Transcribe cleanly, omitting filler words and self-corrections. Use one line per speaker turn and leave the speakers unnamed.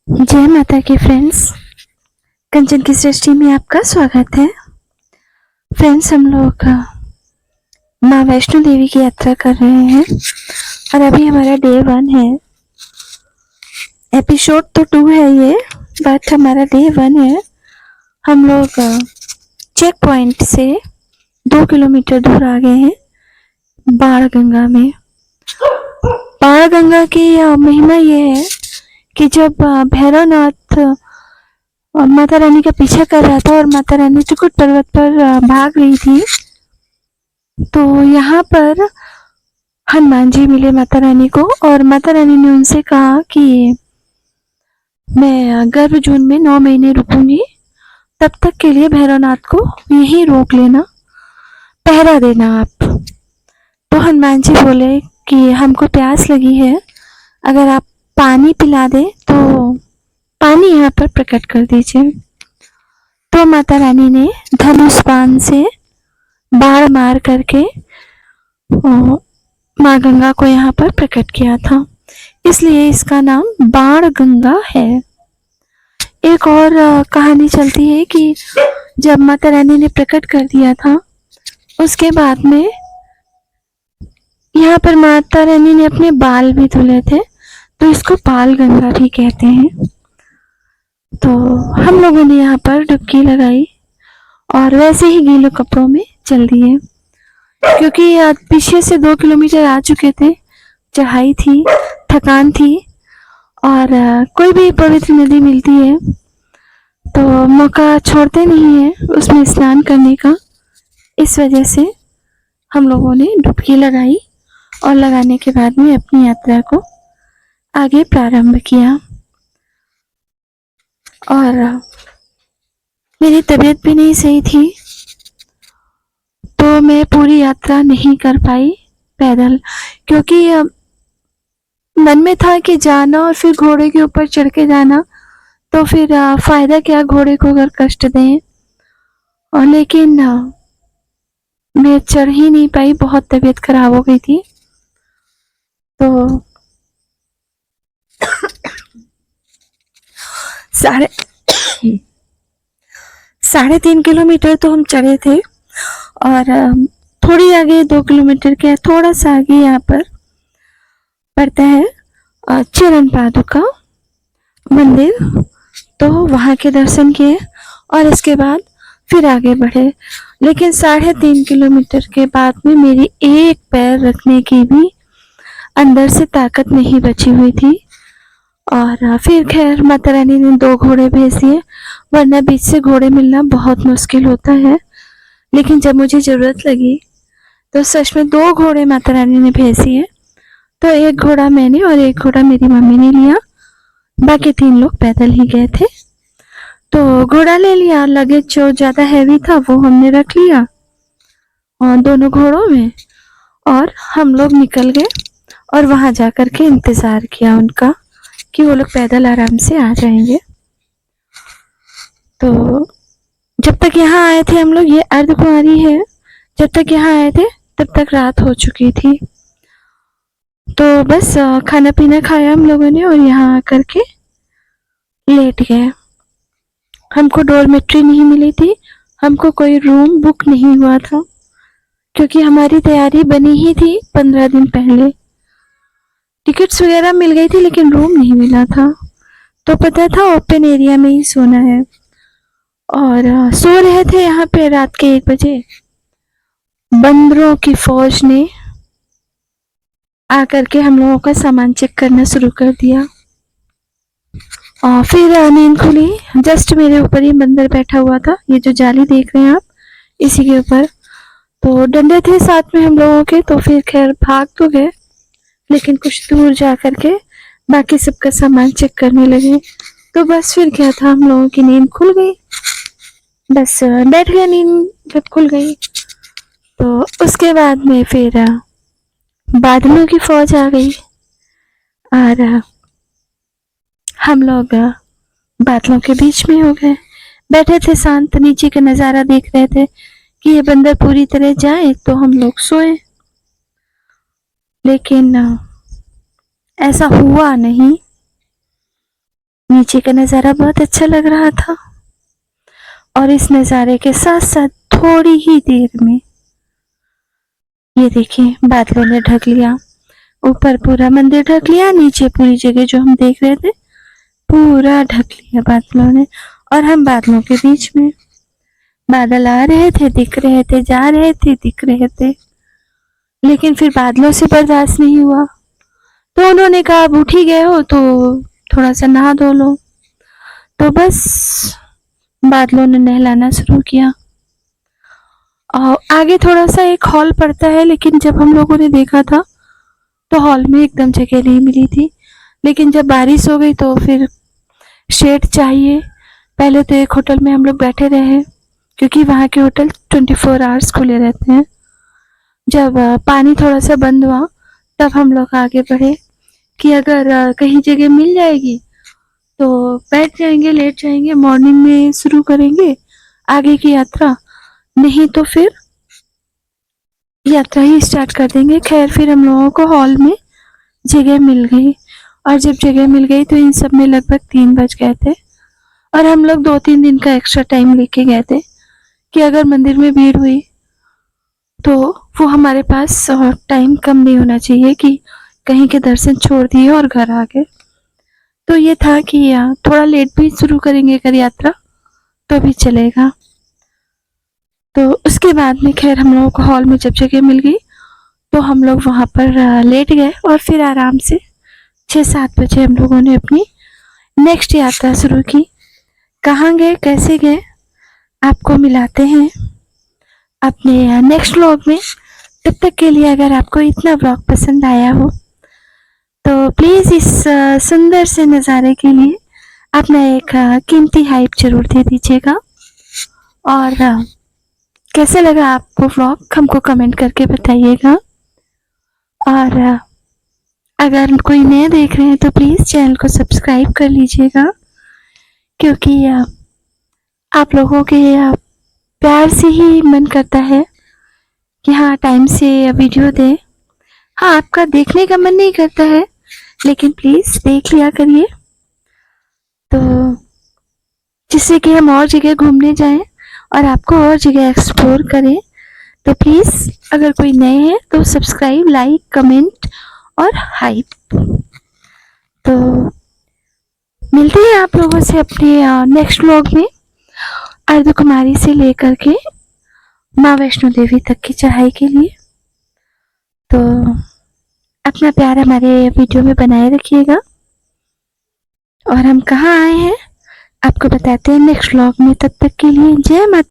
जय माता की फ्रेंड्स, कंचन की सृष्टि में आपका स्वागत है। फ्रेंड्स, हम लोग माँ वैष्णो देवी की यात्रा कर रहे हैं और अभी हमारा डे 1 है। एपिसोड तो 2 है ये, बट हमारा डे 1 है। हम लोग चेक पॉइंट से 2 किलोमीटर दूर आ गए हैं बाण गंगा में। बाण गंगा की महिमा ये है कि जब भैरवनाथ और माता रानी का पीछा कर रहा था और माता रानी त्रिकुट पर्वत पर भाग रही थी, तो यहाँ पर हनुमान जी मिले माता रानी को और माता रानी ने उनसे कहा कि मैं गर्भ जून में 9 महीने रुकूंगी, तब तक के लिए भैरवनाथ को यहीं रोक लेना, पहरा देना आप। तो हनुमान जी बोले कि हमको प्यास लगी है, अगर आप पानी पिला दे तो पानी यहाँ पर प्रकट कर दीजिए। तो माता रानी ने धनुष बाण से बाण मार करके माँ गंगा को यहाँ पर प्रकट किया था, इसलिए इसका नाम बाण गंगा है। एक और कहानी चलती है कि जब माता रानी ने प्रकट कर दिया था, उसके बाद में यहाँ पर माता रानी ने अपने बाल भी धुले थे, तो इसको बाल गंगा भी कहते हैं। तो हम लोगों ने यहाँ पर डुबकी लगाई और वैसे ही गीले कपड़ों में चल दिए, क्योंकि पीछे से 2 किलोमीटर आ चुके थे, चढ़ाई थी, थकान थी और कोई भी पवित्र नदी मिलती है तो मौका छोड़ते नहीं है उसमें स्नान करने का। इस वजह से हम लोगों ने डुबकी लगाई और लगाने के बाद में अपनी यात्रा को आगे प्रारंभ किया। और मेरी तबीयत भी नहीं सही थी, तो मैं पूरी यात्रा नहीं कर पाई पैदल, क्योंकि मन में था कि जाना और फिर घोड़े के ऊपर चढ़ के जाना, तो फिर फायदा क्या घोड़े को अगर कष्ट दें। और लेकिन मैं चढ़ ही नहीं पाई, बहुत तबीयत खराब हो गई थी। तो साढ़े 3 किलोमीटर तो हम चढ़े थे और थोड़ी आगे 2 किलोमीटर के थोड़ा सा आगे यहाँ पर पड़ता है चरण पादुका मंदिर, तो वहाँ के दर्शन किए और इसके बाद फिर आगे बढ़े। लेकिन 3.5 किलोमीटर के बाद में मेरी एक पैर रखने की भी अंदर से ताकत नहीं बची हुई थी। और फिर खैर माता रानी ने 2 घोड़े भेज दिए, वरना बीच से घोड़े मिलना बहुत मुश्किल होता है। लेकिन जब मुझे ज़रूरत लगी तो सच में 2 घोड़े माता रानी ने भेज दिए। तो एक घोड़ा मैंने और एक घोड़ा मेरी मम्मी ने लिया, बाकी 3 लोग पैदल ही गए थे। तो घोड़ा ले लिया, लगेज जो ज़्यादा हैवी था वो हमने रख लिया और दोनों घोड़ों में, और हम लोग निकल गए और वहाँ जा कर के इंतज़ार किया उनका कि वो लोग पैदल आराम से आ जाएंगे। तो जब तक यहाँ आए थे हम लोग, ये अर्धकुंवारी है, जब तक यहाँ आए थे तब तक रात हो चुकी थी। तो बस खाना पीना खाया हम लोगों ने और यहाँ आकर के लेट गए। हमको डॉर्मेट्री नहीं मिली थी, हमको कोई रूम बुक नहीं हुआ था, क्योंकि हमारी तैयारी बनी ही थी 15 दिन पहले। टिकट्स वगैरह मिल गई थी लेकिन रूम नहीं मिला था, तो पता था ओपन एरिया में ही सोना है। और सो रहे थे यहाँ पे रात के 1 बजे, बंदरों की फौज ने आकर के हम लोगों का सामान चेक करना शुरू कर दिया। और फिर नींद खुली, जस्ट मेरे ऊपर ही बंदर बैठा हुआ था, ये जो जाली देख रहे हैं आप, इसी के ऊपर। तो डंडे थे साथ में हम लोगों के, तो फिर खैर भाग तो गए, लेकिन कुछ दूर जा कर के बाकी सबका सामान चेक करने लगे। तो बस फिर क्या था, हम लोगों की नींद खुल गई, बस बैठ गए नींद जब खुल गई। तो उसके बाद में फिर बादलों की फौज आ गई और हम लोग बादलों के बीच में हो गए, बैठे थे शांत, नीचे का नज़ारा देख रहे थे कि ये बंदर पूरी तरह जाए तो हम लोग सोए। लेकिन ऐसा हुआ नहीं। नीचे का नज़ारा बहुत अच्छा लग रहा था। और इस नज़ारे के साथ साथ थोड़ी ही देर में ये देखिए बादलों ने ढक लिया। ऊपर पूरा मंदिर ढक लिया, नीचे पूरी जगह जो हम देख रहे थे पूरा ढक लिया बादलों ने। और हम बादलों के बीच में, बादल आ रहे थे, दिख रहे थे, जा रहे थे, दिख रहे थे। लेकिन फिर बादलों से बर्दाश्त नहीं हुआ, तो उन्होंने कहा अब उठ ही गए हो तो थोड़ा सा नहा धो लो। तो बस बादलों ने नहलाना शुरू किया। आगे थोड़ा सा एक हॉल पड़ता है, लेकिन जब हम लोगों ने देखा था तो हॉल में एकदम जगह नहीं मिली थी। लेकिन जब बारिश हो गई तो फिर शेड चाहिए। पहले तो एक होटल में हम लोग बैठे रहे, क्योंकि वहाँ के होटल 24 आवर्स खुले रहते हैं। जब पानी थोड़ा सा बंद हुआ तब हम लोग आगे बढ़े कि अगर कहीं जगह मिल जाएगी तो बैठ जाएंगे, लेट जाएंगे, मॉर्निंग में शुरू करेंगे आगे की यात्रा, नहीं तो फिर यात्रा ही स्टार्ट कर देंगे। खैर फिर हम लोगों को हॉल में जगह मिल गई, और जब जगह मिल गई तो इन सब में लगभग 3 बज गए थे। और हम लोग 2-3 दिन का एक्स्ट्रा टाइम लेके गए थे कि अगर मंदिर में भीड़ हुई तो वो हमारे पास टाइम कम नहीं होना चाहिए कि कहीं के दर्शन छोड़ दिए और घर आ गए। तो ये था कि थोड़ा लेट भी शुरू करेंगे अगर यात्रा तो भी चलेगा। तो उसके बाद में खैर हम लोगों को हॉल में जब जगह मिल गई तो हम लोग वहाँ पर लेट गए, और फिर आराम से 6-7 बजे हम लोगों ने अपनी नेक्स्ट यात्रा शुरू की। कहाँ गए, कैसे गए, आपको मिलाते हैं अपने नेक्स्ट व्लॉग में। तब तक के लिए अगर आपको इतना व्लॉग पसंद आया हो तो प्लीज़ इस सुंदर से नज़ारे के लिए अपना एक कीमती हाइप जरूर दे दीजिएगा। और कैसे लगा आपको व्लॉग हमको कमेंट करके बताइएगा। और अगर कोई नए देख रहे हैं तो प्लीज़ चैनल को सब्सक्राइब कर लीजिएगा, क्योंकि आप लोगों के प्यार से ही मन करता है कि हाँ टाइम से वीडियो दें। हाँ आपका देखने का मन नहीं करता है, लेकिन प्लीज़ देख लिया करिए, तो जिससे कि हम और जगह घूमने जाएं और आपको और जगह एक्सप्लोर करें। तो प्लीज़ अगर कोई नए हैं तो सब्सक्राइब, लाइक, कमेंट और हाइप। तो मिलते हैं आप लोगों से अपने नेक्स्ट व्लॉग में, अर्धकुमारी से लेकर के माँ वैष्णो देवी तक की चढ़ाई के लिए। तो अपना प्यार हमारे वीडियो में बनाए रखिएगा, और हम कहाँ आए हैं आपको बताते हैं नेक्स्ट व्लॉग में। तब तक के लिए जय माता।